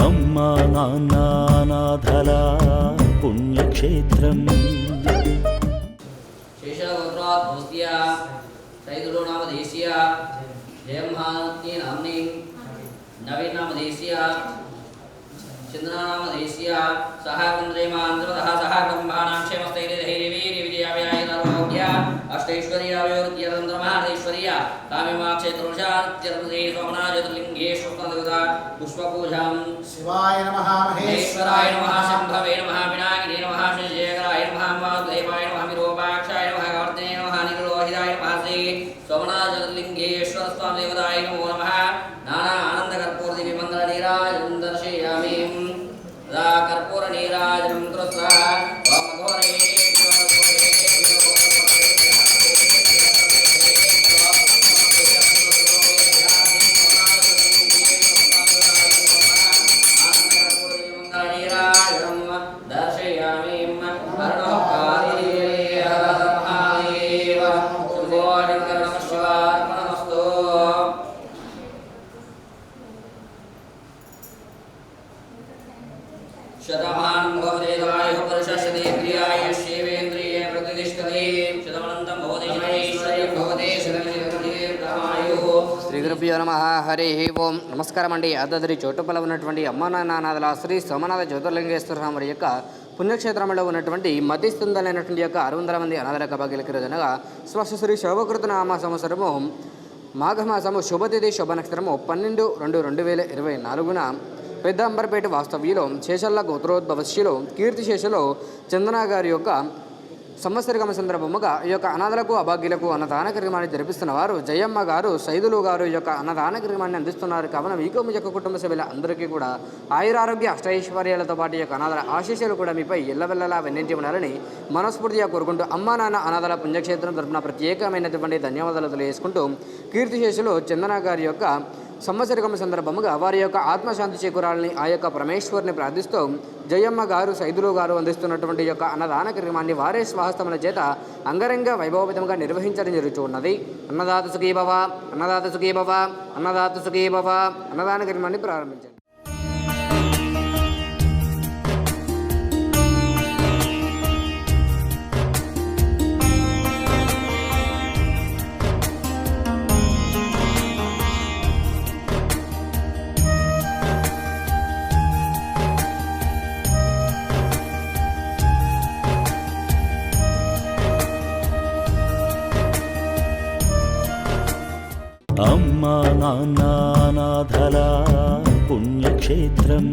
అమ్మా నాన్న అనాథల పుణ్యక్షేత్రం. శేషగోత్రోద్భూస్య సైదులో నామధేస్య జయమహాత్ని నామ్ని నవీన్ నామధేస్య చంద్ర నామధేస్య సహ కుంద్రేమాంధ్రవదః సహ కుంభానాం క్షేమస్థైర్యధైర్యవీర్య విజయావ్యాయనారోగ్య అష్టైశ్వర్యావయోరుద్యతంత్రమహాదేశ్వర్య కామ్యమాక్షేత్రోషాత్యర్మదే సోమనా జ్యోతిర్లింగేశ్వరదేవతా పుష్పపూజాం. శివాయ నమః మహేశ్వరాయ నమః శంభవే నమః వినాయకనే నమః శ్రీశేఖరాయ నమః వాసుదేవాయ నమః విరూపాక్షాయ నమః గవర్ధనే నమః నీలలోహితాయ నమః శ్రీ సోమనా జ్యోతిర్లింగేశ్వర స్వామి దేవతాయ నమో నమః. నానా ఆనంద కర్పూర దివ్య మంగళ నీరాజనం దర్శయామి. దా కర్పూర నీరాజనం కృత్వా ఓం ఘోరే శతమానం భవదేవాయుః పురుషశతేంద్రియాయ శివేంద్రియే ప్రతిష్ఠతే శతమనంతం భవతి శతైశ్వర్యం భవతి శతమేంద్రియాయుః. శ్రీ గురుభ్యో నమః. హరి ఓం. నమస్కారం అండి. యాదాద్రి చోటుపల్ల ఉన్నటువంటి అమ్మా నాన్న అనాథల శ్రీ సోమనాథ జ్యోతిర్లింగేశ్వర స్వామి యొక్క పుణ్యక్షేత్రంలో ఉన్నటువంటి మధ్యస్థుందలైనటువంటి యొక్క 600 మంది అనాథల కబాగిలకి రోజనగా స్వస్థ శ్రీ శోభకృత నామ సంవత్సరము మాఘమాసము శుభతిథి శుభ నక్షత్రము 12/2/2024 పెద్ద అంబర్పేట వాస్తవ్యులో శేషల్ల గోత్రోద్భవస్యులు కీర్తిశేషులు చందన గారి యొక్క సంవత్సరికమ సందర్భముగా ఈ యొక్క అనాథలకు అభాగ్యులకు అన్నదాన కార్యక్రమాన్ని జరిపిస్తున్న వారు జయమ్మ గారు సైదులు గారు ఈ యొక్క అన్నదాన కార్యక్రమాన్ని అందిస్తున్నారు. కావున మీకు మీ యొక్క కుటుంబ సభ్యుల అందరికీ కూడా ఆయురారోగ్య అష్టైశ్వర్యాలతో పాటు ఈ యొక్క అనాథల ఆశీస్సులు కూడా మీపై ఎల్లవెల్లలా వెన్నింటి ఉండాలని మనస్ఫూర్తిగా కోరుకుంటూ అమ్మా నాన్న అనాథల పుణ్యక్షేత్రం తరఫున ప్రత్యేకమైనటువంటి ధన్యవాదాలు తెలియజేసుకుంటూ కీర్తిశేషులు చందన గారి యొక్క సంవత్సరికం సందర్భముగా వారి యొక్క ఆత్మశాంతి చేకూరాలని ఆ యొక్క పరమేశ్వరుని ప్రార్థిస్తూ జయమ్మ గారు సైదులు గారు అందిస్తున్నటువంటి యొక్క అన్నదాన కార్యక్రమాన్ని వారే స్వహస్తముల చేత అంగరంగ వైభవపేతంగా నిర్వహించడం జరుగుతున్నది. అన్నదాత సుఖీ భవ, అన్నదాత సుఖీ భవ, అన్నదాత సుఖీ భవ. అన్నదాన కార్యక్రమాన్ని ప్రారంభించండి. అమ్మా నాన్న అనాథల పుణ్యక్షేత్రం.